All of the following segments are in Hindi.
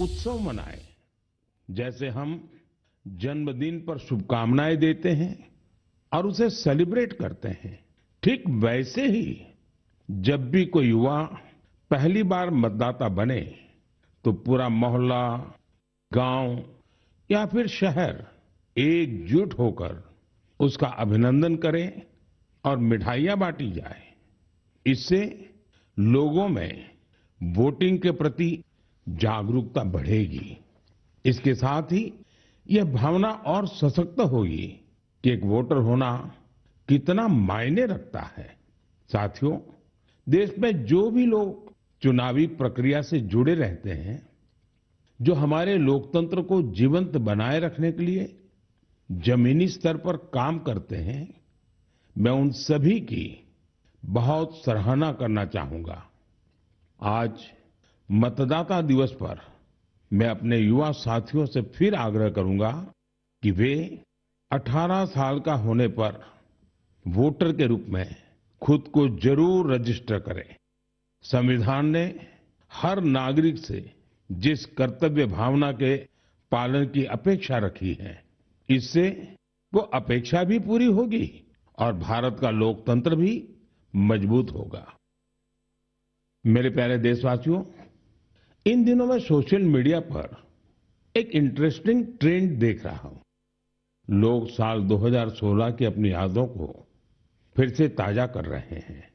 उत्सव मनाएं। जैसे हम जन्मदिन पर शुभकामनाएं देते हैं और उसे सेलिब्रेट करते हैं, ठीक वैसे ही जब भी कोई युवा पहली बार मतदाता बने तो पूरा मोहल्ला, गांव या फिर शहर एकजुट होकर उसका अभिनंदन करें और मिठाइयां बांटी जाए। इससे लोगों में वोटिंग के प्रति जागरूकता बढ़ेगी। इसके साथ ही यह भावना और सशक्त होगी कि एक वोटर होना कितना मायने रखता है। साथियों, देश में जो भी लोग चुनावी प्रक्रिया से जुड़े रहते हैं, जो हमारे लोकतंत्र को जीवंत बनाए रखने के लिए जमीनी स्तर पर काम करते हैं, मैं उन सभी की बहुत सराहना करना चाहूंगा। आज मतदाता दिवस पर मैं अपने युवा साथियों से फिर आग्रह करूंगा कि वे 18 साल का होने पर वोटर के रूप में खुद को जरूर रजिस्टर करें। संविधान ने हर नागरिक से जिस कर्तव्य भावना के पालन की अपेक्षा रखी है, इससे वो अपेक्षा भी पूरी होगी और भारत का लोकतंत्र भी मजबूत होगा। मेरे प्यारे देशवासियों, इन दिनों मैं सोशल मीडिया पर एक इंटरेस्टिंग ट्रेंड देख रहा हूं। लोग साल 2016 की अपनी यादों को फिर से ताजा कर रहे हैं।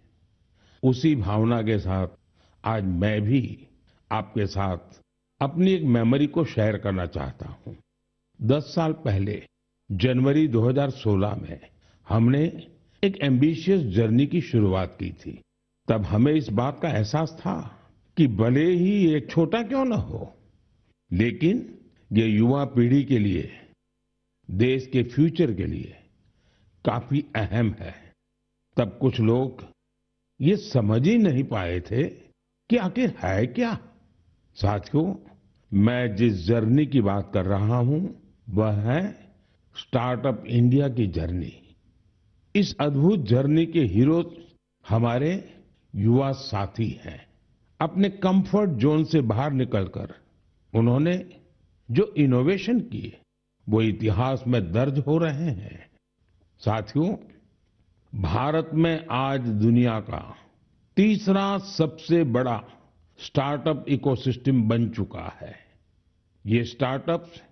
उसी भावना के साथ आज मैं भी आपके साथ अपनी एक मेमोरी को शेयर करना चाहता हूं। 10 साल पहले जनवरी 2016 में हमने एक एम्बिशियस जर्नी की शुरुआत की थी। तब हमें इस बात का एहसास था कि भले ही एक छोटा क्यों न हो, लेकिन ये युवा पीढ़ी के लिए, देश के फ्यूचर के लिए काफी अहम है। तब कुछ लोग ये समझ ही नहीं पाए थे कि आखिर है क्या। साथियों, मैं जिस जर्नी की बात कर रहा हूं वह है स्टार्टअप इंडिया की जर्नी। इस अद्भुत जर्नी के हीरो हमारे युवा साथी हैं। अपने कंफर्ट जोन से बाहर निकलकर उन्होंने जो इनोवेशन किए वो इतिहास में दर्ज हो रहे हैं। साथियों, भारत में आज दुनिया का तीसरा सबसे बड़ा स्टार्टअप इकोसिस्टम बन चुका है। ये स्टार्टअप्स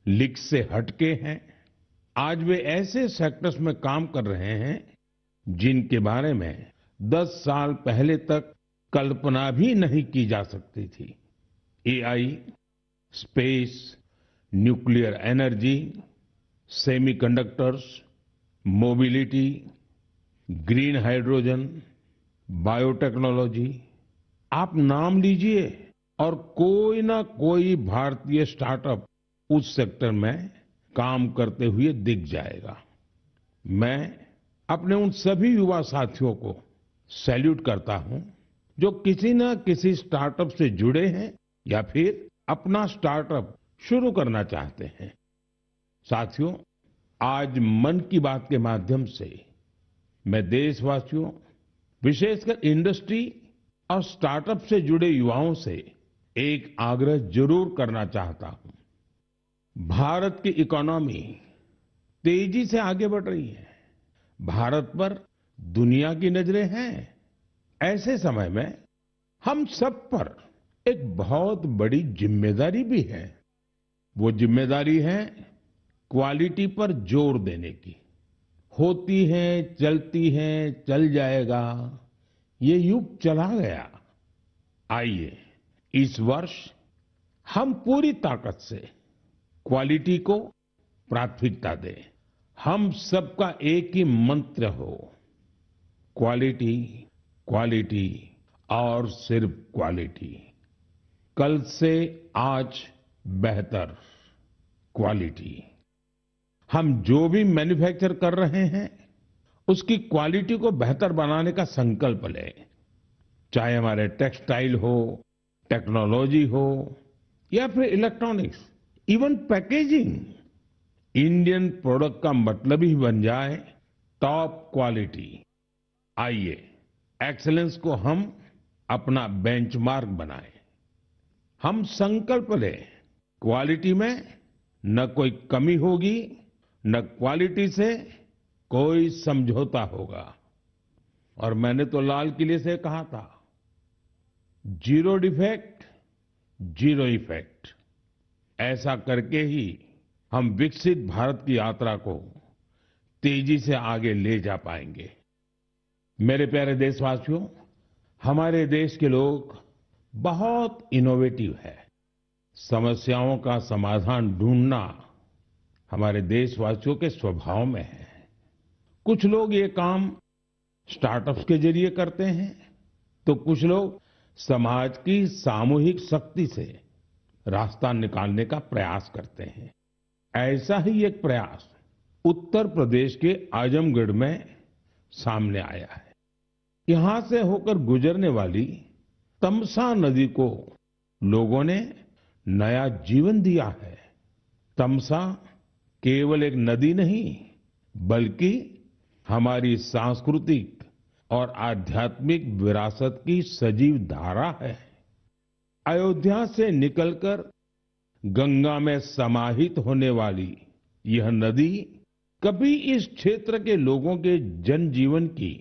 लीग से हटके हैं। आज वे ऐसे सेक्टर्स में काम कर रहे हैं जिनके बारे में 10 साल पहले तक कल्पना भी नहीं की जा सकती थी। AI, space, nuclear energy, semiconductors, mobility, green hydrogen, biotechnology, आप नाम लीजिए और कोई ना कोई भारतीय स्टार्टअप उस सेक्टर में काम करते हुए दिख जाएगा। मैं अपने उन सभी युवा साथियों को सैल्यूट करता हूं जो किसी न किसी स्टार्टअप से जुड़े हैं या फिर अपना स्टार्टअप शुरू करना चाहते हैं। साथियों, आज मन की बात के माध्यम से मैं देशवासियों, विशेषकर इंडस्ट्री और स्टार्टअप से जुड़े युवाओं से एक आग्रह जरूर करना चाहता हूं। भारत की इकोनॉमी तेजी से आगे बढ़ रही है। भारत पर दुनिया की नजरें हैं। ऐसे समय में हम सब पर एक बहुत बड़ी जिम्मेदारी भी है। वो जिम्मेदारी है क्वालिटी पर जोर देने की। होती है, चलती है, चल जाएगा, ये युग चला गया। आइए इस वर्ष हम पूरी ताकत से क्वालिटी को प्राथमिकता दें। हम सबका एक ही मंत्र हो, क्वालिटी, क्वालिटी और सिर्फ क्वालिटी। कल से आज बेहतर क्वालिटी। हम जो भी मैन्युफैक्चर कर रहे हैं उसकी क्वालिटी को बेहतर बनाने का संकल्प लें। चाहे हमारे टेक्सटाइल हो, टेक्नोलॉजी हो या फिर electronics, even packaging, Indian product का मतलब ही बन जाए टॉप क्वालिटी। आइए एक्सीलेंस को हम अपना बेंचमार्क बनाएं। हम संकल्प लें, क्वालिटी में न कोई कमी होगी, न क्वालिटी से कोई समझौता होगा। और मैंने तो लाल किले से कहा था, जीरो डिफेक्ट, जीरो इफेक्ट। ऐसा करके ही हम विकसित भारत की यात्रा को तेजी से आगे ले जा पाएंगे। मेरे प्यारे देशवासियों, हमारे देश के लोग बहुत इनोवेटिव है। समस्याओं का समाधान ढूंढना हमारे देशवासियों के स्वभाव में है। कुछ लोग ये काम स्टार्टअप्स के जरिए करते हैं, तो कुछ लोग समाज की सामूहिक शक्ति से रास्ता निकालने का प्रयास करते हैं। ऐसा ही एक प्रयास उत्तर प्रदेश के आजमगढ़ में सामने आया है। यहां से होकर गुजरने वाली तमसा नदी को लोगों ने नया जीवन दिया है। तमसा केवल एक नदी नहीं, बल्कि हमारी सांस्कृतिक और आध्यात्मिक विरासत की सजीव धारा है। अयोध्या से निकलकर गंगा में समाहित होने वाली यह नदी कभी इस क्षेत्र के लोगों के जनजीवन की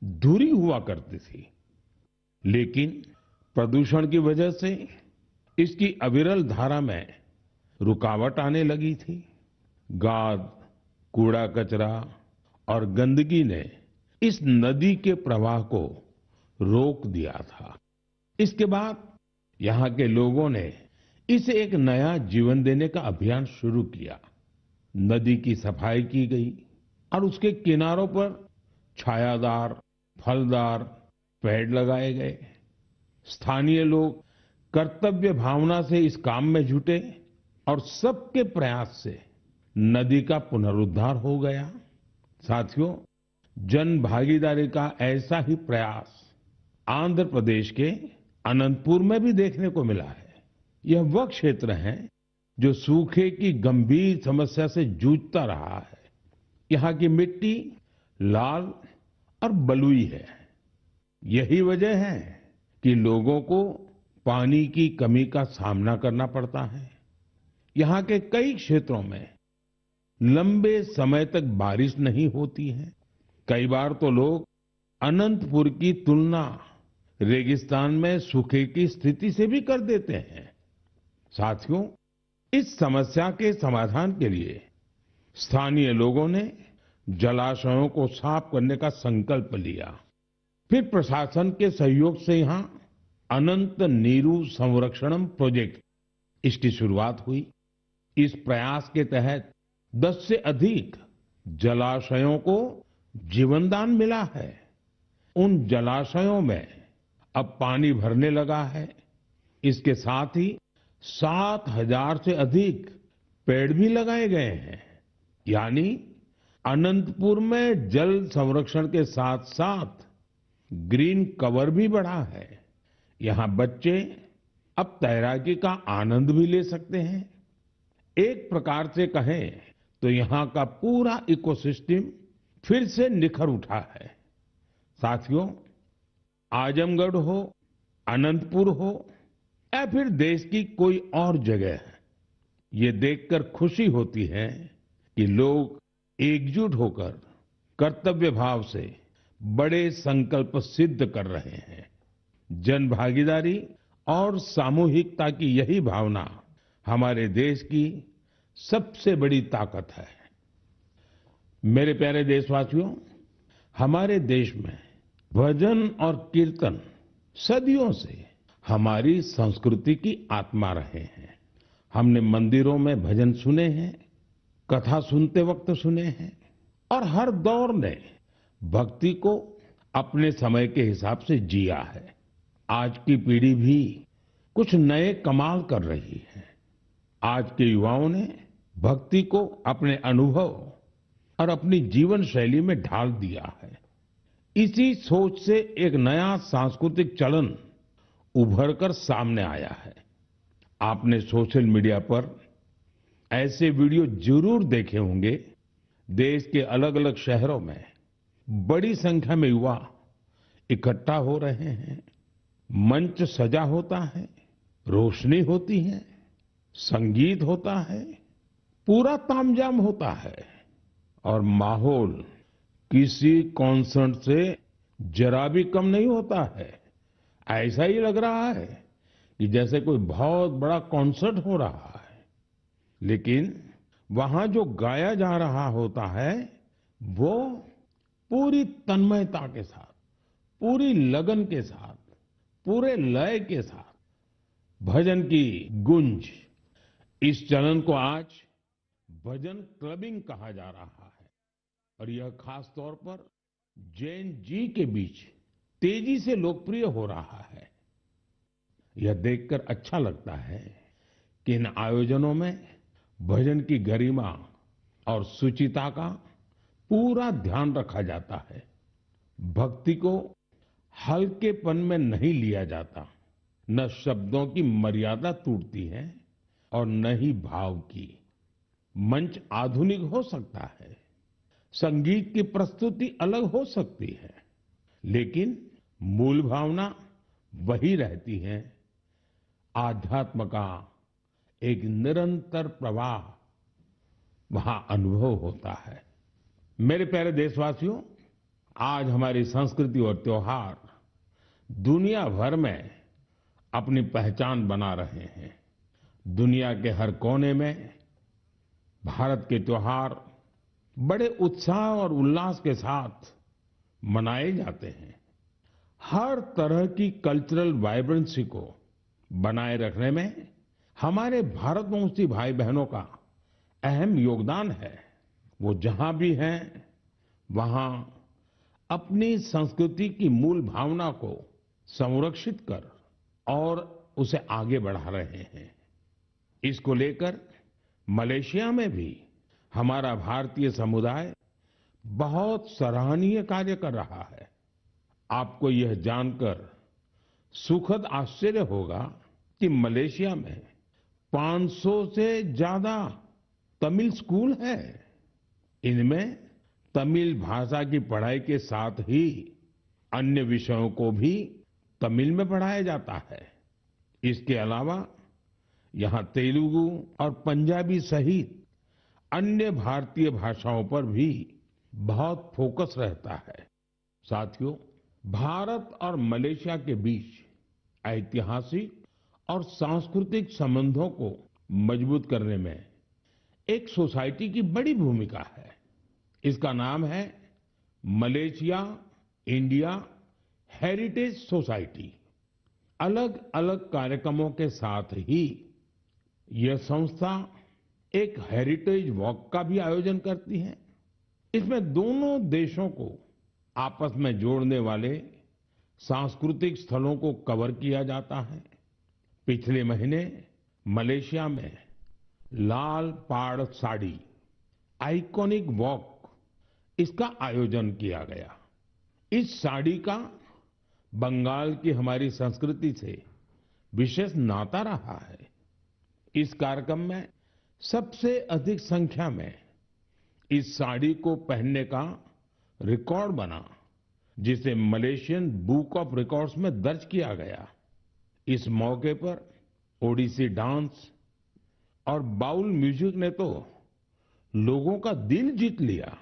धुरी हुआ करती थी, लेकिन प्रदूषण की वजह से इसकी अविरल धारा में रुकावट आने लगी थी। गाद, कूड़ा कचरा और गंदगी ने इस नदी के प्रवाह को रोक दिया था। इसके बाद यहाँ के लोगों ने इसे एक नया जीवन देने का अभियान शुरू किया। नदी की सफाई की गई और उसके किनारों पर छायादार, फलदार पेड़ लगाए गए। स्थानीय लोग कर्तव्य भावना से इस काम में जुटे और सबके प्रयास से नदी का पुनरुद्धार हो गया। साथियों, जन भागीदारी का ऐसा ही प्रयास आंध्र प्रदेश के अनंतपुर में भी देखने को मिला है। यह वह क्षेत्र है जो सूखे की गंभीर समस्या से जूझता रहा है। यहाँ की मिट्टी लाल और बलुई है। यही वजह है कि लोगों को पानी की कमी का सामना करना पड़ता है। यहाँ के कई क्षेत्रों में लंबे समय तक बारिश नहीं होती है। कई बार तो लोग अनंतपुर की तुलना रेगिस्तान में सूखे की स्थिति से भी कर देते हैं। साथियों, इस समस्या के समाधान के लिए स्थानीय लोगों ने जलाशयों को साफ करने का संकल्प लिया। फिर प्रशासन के सहयोग से यहाँ अनंत नीरू संरक्षणम प्रोजेक्ट, इसकी शुरुआत हुई। इस प्रयास के तहत 10 से अधिक जलाशयों को जीवनदान मिला है। उन जलाशयों में अब पानी भरने लगा है। इसके साथ ही 7,000 से अधिक पेड़ भी लगाए गए हैं। यानी अनंतपुर में जल संरक्षण के साथ साथ ग्रीन कवर भी बढ़ा है। यहाँ बच्चे अब तैराकी का आनंद भी ले सकते हैं। एक प्रकार से कहें तो यहाँ का पूरा इकोसिस्टम फिर से निखर उठा है। साथियों, आजमगढ़ हो, अनंतपुर हो या फिर देश की कोई और जगह, ये देखकर खुशी होती है कि लोग एकजुट होकर कर्तव्य भाव से बड़े संकल्प सिद्ध कर रहे हैं। जन भागीदारी और सामूहिकता की यही भावना हमारे देश की सबसे बड़ी ताकत है। मेरे प्यारे देशवासियों, हमारे देश में भजन और कीर्तन सदियों से हमारी संस्कृति की आत्मा रहे हैं। हमने मंदिरों में भजन सुने हैं, कथा सुनते वक्त सुने हैं और हर दौर ने भक्ति को अपने समय के हिसाब से जिया है। आज की पीढ़ी भी कुछ नए कमाल कर रही है। आज के युवाओं ने भक्ति को अपने अनुभव और अपनी जीवन शैली में ढाल दिया है। इसी सोच से एक नया सांस्कृतिक चलन उभर कर सामने आया है। आपने सोशल मीडिया पर ऐसे वीडियो जरूर देखे होंगे। देश के अलग अलग शहरों में बड़ी संख्या में युवा इकट्ठा हो रहे हैं। मंच सजा होता है, रोशनी होती है, संगीत होता है, पूरा तामझाम होता है और माहौल किसी कॉन्सर्ट से जरा भी कम नहीं होता है। ऐसा ही लग रहा है कि जैसे कोई बहुत बड़ा कॉन्सर्ट हो रहा है। लेकिन वहां जो गाया जा रहा होता है वो पूरी तन्मयता के साथ, पूरी लगन के साथ, पूरे लय के साथ, भजन की गूंज। इस चलन को आज भजन क्लबिंग कहा जा रहा है और यह खास तौर पर जैन जी के बीच तेजी से लोकप्रिय हो रहा है। यह देखकर अच्छा लगता है कि इन आयोजनों में भजन की गरिमा और शुचिता का पूरा ध्यान रखा जाता है। भक्ति को हल्केपन में नहीं लिया जाता, न शब्दों की मर्यादा टूटती है और न ही भाव की। मंच आधुनिक हो सकता है, संगीत की प्रस्तुति अलग हो सकती है, लेकिन मूल भावना वही रहती है। आध्यात्म का एक निरंतर प्रवाह वहां अनुभव होता है। मेरे प्यारे देशवासियों, आज हमारी संस्कृति और त्योहार दुनिया भर में अपनी पहचान बना रहे हैं। दुनिया के हर कोने में भारत के त्योहार बड़े उत्साह और उल्लास के साथ मनाए जाते हैं। हर तरह की कल्चरल वाइब्रेंसी को बनाए रखने में हमारे भारतवंशी भाई बहनों का अहम योगदान है। वो जहां भी हैं, वहां अपनी संस्कृति की मूल भावना को संरक्षित कर और उसे आगे बढ़ा रहे हैं। इसको लेकर मलेशिया में भी हमारा भारतीय समुदाय बहुत सराहनीय कार्य कर रहा है। आपको यह जानकर सुखद आश्चर्य होगा कि मलेशिया में 500 से ज्यादा तमिल स्कूल हैं। इनमें तमिल भाषा की पढ़ाई के साथ ही अन्य विषयों को भी तमिल में पढ़ाया जाता है। इसके अलावा यहाँ तेलुगु और पंजाबी सहित अन्य भारतीय भाषाओं पर भी बहुत फोकस रहता है। साथियों, भारत और मलेशिया के बीच ऐतिहासिक और सांस्कृतिक संबंधों को मजबूत करने में एक सोसाइटी की बड़ी भूमिका है। इसका नाम है मलेशिया इंडिया हेरिटेज सोसाइटी। अलग अलग कार्यक्रमों के साथ ही यह संस्था एक हेरिटेज वॉक का भी आयोजन करती है। इसमें दोनों देशों को आपस में जोड़ने वाले सांस्कृतिक स्थलों को कवर किया जाता है। पिछले महीने मलेशिया में लाल पाड़ साड़ी आइकॉनिक वॉक, इसका आयोजन किया गया। इस साड़ी का बंगाल की हमारी संस्कृति से विशेष नाता रहा है। इस कार्यक्रम में सबसे अधिक संख्या में इस साड़ी को पहनने का रिकॉर्ड बना, जिसे मलेशियन बुक ऑफ रिकॉर्ड्स में दर्ज किया गया। इस मौके पर ओडिसी डांस और बाउल म्यूजिक ने तो लोगों का दिल जीत लिया।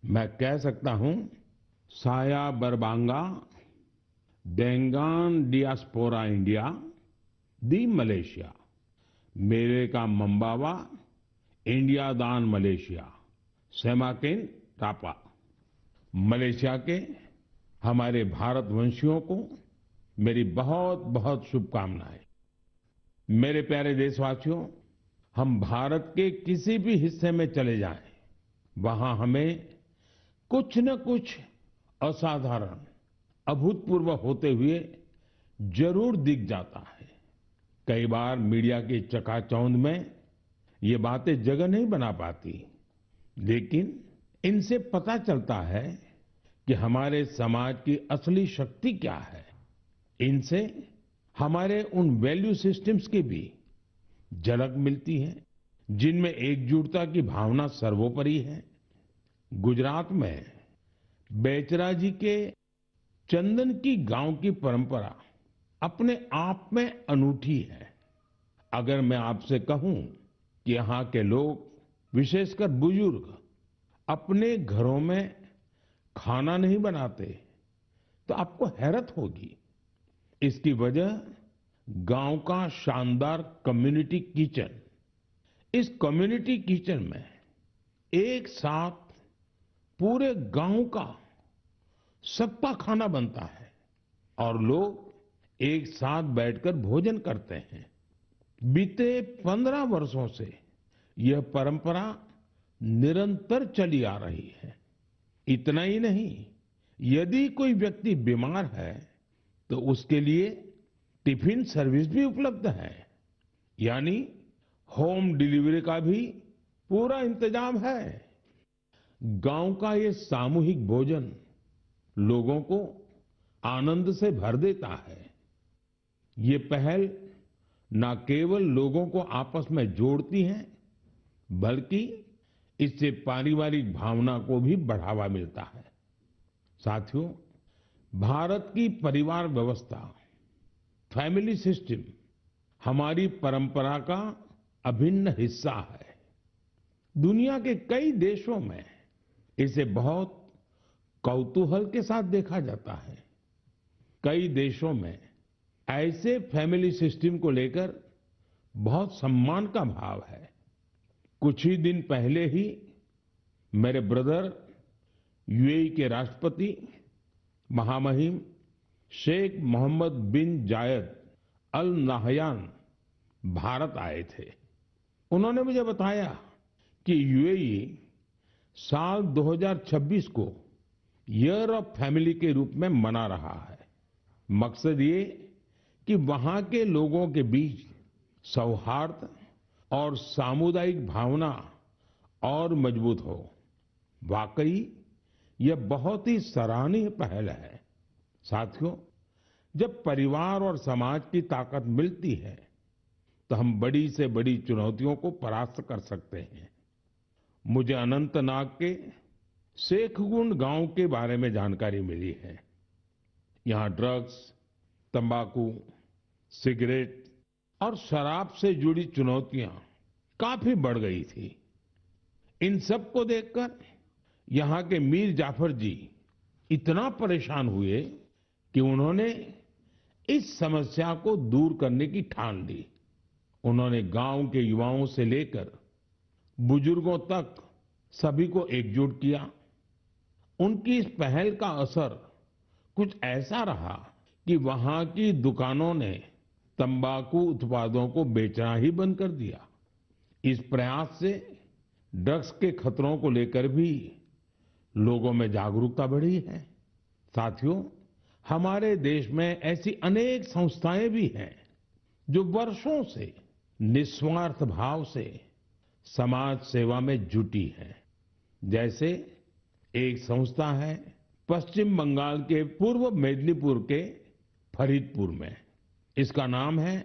मैं कह सकता हूं, साया बरबांगा डेंगान डियास्पोरा इंडिया दी मलेशिया, मेरे का मंबावा इंडिया दान मलेशिया, सेमाकेन टापा। मलेशिया के हमारे भारतवंशियों को मेरी बहुत बहुत शुभकामनाएं। मेरे प्यारे देशवासियों, हम भारत के किसी भी हिस्से में चले जाएं, वहां हमें कुछ न कुछ असाधारण, अभूतपूर्व होते हुए जरूर दिख जाता है। कई बार मीडिया की चकाचौंध में ये बातें जगह नहीं बना पाती, लेकिन इनसे पता चलता है कि हमारे समाज की असली शक्ति क्या है। इनसे हमारे उन वैल्यू सिस्टम्स की भी झलक मिलती है जिनमें एकजुटता की भावना सर्वोपरि है। गुजरात में बेचरा जी के चंदन की गांव की परंपरा अपने आप में अनूठी है। अगर मैं आपसे कहूं कि यहाँ के लोग, विशेषकर बुजुर्ग, अपने घरों में खाना नहीं बनाते, तो आपको हैरत होगी। इसकी वजह गांव का शानदार कम्युनिटी किचन। इस कम्युनिटी किचन में एक साथ पूरे गांव का सबका खाना बनता है और लोग एक साथ बैठकर भोजन करते हैं। बीते 15 वर्षों से यह परंपरा निरंतर चली आ रही है। इतना ही नहीं, यदि कोई व्यक्ति बीमार है तो उसके लिए टिफिन सर्विस भी उपलब्ध है। यानी होम डिलीवरी का भी पूरा इंतजाम है। गांव का ये सामूहिक भोजन लोगों को आनंद से भर देता है। ये पहल न केवल लोगों को आपस में जोड़ती है, बल्कि इससे पारिवारिक भावना को भी बढ़ावा मिलता है। साथियों, भारत की परिवार व्यवस्था, फैमिली सिस्टम, हमारी परंपरा का अभिन्न हिस्सा है। दुनिया के कई देशों में इसे बहुत कौतूहल के साथ देखा जाता है। कई देशों में ऐसे फैमिली सिस्टम को लेकर बहुत सम्मान का भाव है। कुछ ही दिन पहले ही मेरे ब्रदर यूएई के राष्ट्रपति महामहिम शेख मोहम्मद बिन जायद अल नाहयान भारत आए थे। उन्होंने मुझे बताया कि यूएई साल 2026 को ईयर ऑफ फैमिली के रूप में मना रहा है। मकसद ये कि वहां के लोगों के बीच सौहार्द और सामुदायिक भावना और मजबूत हो। वाकई यह बहुत ही सराहनीय पहल है। साथियों, जब परिवार और समाज की ताकत मिलती है तो हम बड़ी से बड़ी चुनौतियों को परास्त कर सकते हैं। मुझे अनंतनाग के शेखगुंड गांव के बारे में जानकारी मिली है। यहाँ ड्रग्स, तंबाकू, सिगरेट और शराब से जुड़ी चुनौतियां काफी बढ़ गई थी। इन सब को देखकर यहाँ के मीर जाफर जी इतना परेशान हुए कि उन्होंने इस समस्या को दूर करने की ठान ली। उन्होंने गांव के युवाओं से लेकर बुजुर्गों तक सभी को एकजुट किया। उनकी इस पहल का असर कुछ ऐसा रहा कि वहां की दुकानों ने तंबाकू उत्पादों को बेचना ही बंद कर दिया। इस प्रयास से ड्रग्स के खतरों को लेकर भी लोगों में जागरूकता बढ़ी है। साथियों, हमारे देश में ऐसी अनेक संस्थाएं भी हैं जो वर्षों से निस्वार्थ भाव से समाज सेवा में जुटी हैं। जैसे एक संस्था है पश्चिम बंगाल के पूर्व मेदिनीपुर के फरीदपुर में। इसका नाम है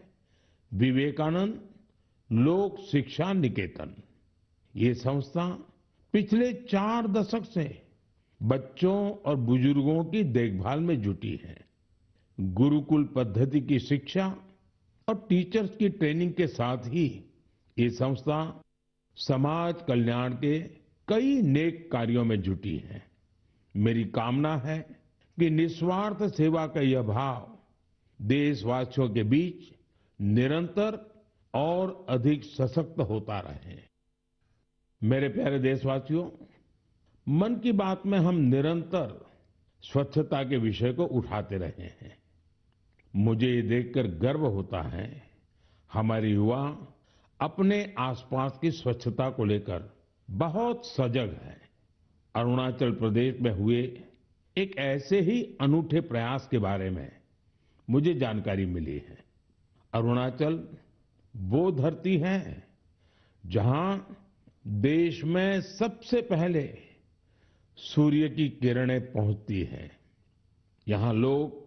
विवेकानंद लोक शिक्षा निकेतन। ये संस्था पिछले 4 दशक से बच्चों और बुजुर्गों की देखभाल में जुटी है। गुरुकुल पद्धति की शिक्षा और टीचर्स की ट्रेनिंग के साथ ही ये संस्था समाज कल्याण के कई नेक कार्यों में जुटी है। मेरी कामना है कि निस्वार्थ सेवा का यह भाव देशवासियों के बीच निरंतर और अधिक सशक्त होता रहे। मेरे प्यारे देशवासियों, मन की बात में हम निरंतर स्वच्छता के विषय को उठाते रहे हैं। मुझे ये देखकर गर्व होता है, हमारे युवा अपने आसपास की स्वच्छता को लेकर बहुत सजग हैं। अरुणाचल प्रदेश में हुए एक ऐसे ही अनूठे प्रयास के बारे में मुझे जानकारी मिली है। अरुणाचल वो धरती है जहां देश में सबसे पहले सूर्य की किरणें पहुंचती हैं। यहाँ लोग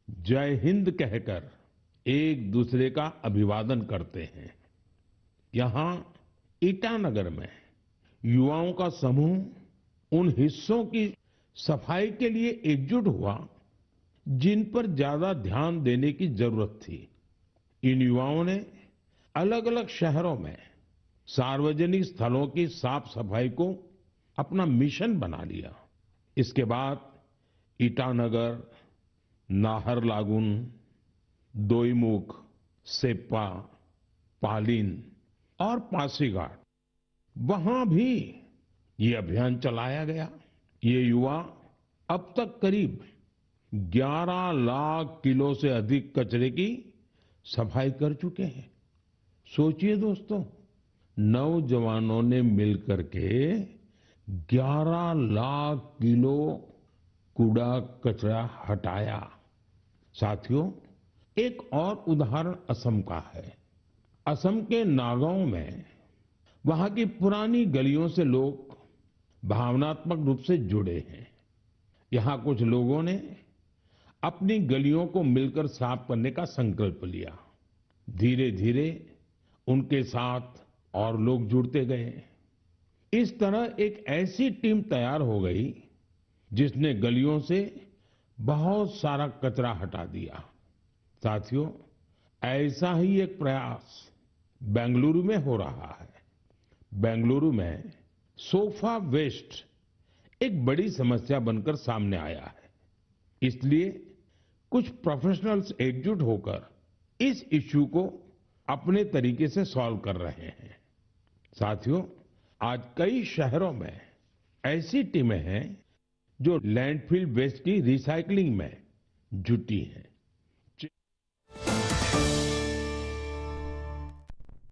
जय हिंद कहकर एक दूसरे का अभिवादन करते हैं। यहाँ ईटानगर में युवाओं का समूह उन हिस्सों की सफाई के लिए एकजुट हुआ जिन पर ज्यादा ध्यान देने की जरूरत थी। इन युवाओं ने अलग अलग शहरों में सार्वजनिक स्थलों की साफ सफाई को अपना मिशन बना लिया। इसके बाद ईटानगर, नाहरलागुन, दोईमुख, सेप्पा, पालिन और पासीघाट, वहां भी ये अभियान चलाया गया। ये युवा अब तक करीब 11 लाख किलो से अधिक कचरे की सफाई कर चुके हैं। सोचिए दोस्तों, नौजवानों ने मिलकर के 11 लाख किलो कूड़ा कचरा हटाया। साथियों, एक और उदाहरण असम का है। असम के नागांव में वहां की पुरानी गलियों से लोग भावनात्मक रूप से जुड़े हैं। यहाँ कुछ लोगों ने अपनी गलियों को मिलकर साफ करने का संकल्प लिया। धीरे धीरे उनके साथ और लोग जुड़ते गए। इस तरह एक ऐसी टीम तैयार हो गई जिसने गलियों से बहुत सारा कचरा हटा दिया। साथियों, ऐसा ही एक प्रयास बेंगलुरु में हो रहा है। बेंगलुरु में सोफा वेस्ट एक बड़ी समस्या बनकर सामने आया है। इसलिए कुछ प्रोफेशनल्स एकजुट होकर इस इश्यू को अपने तरीके से सॉल्व कर रहे हैं। साथियों, आज कई शहरों में ऐसी टीमें हैं जो लैंडफिल वेस्ट की रिसाइकलिंग में जुटी हैं।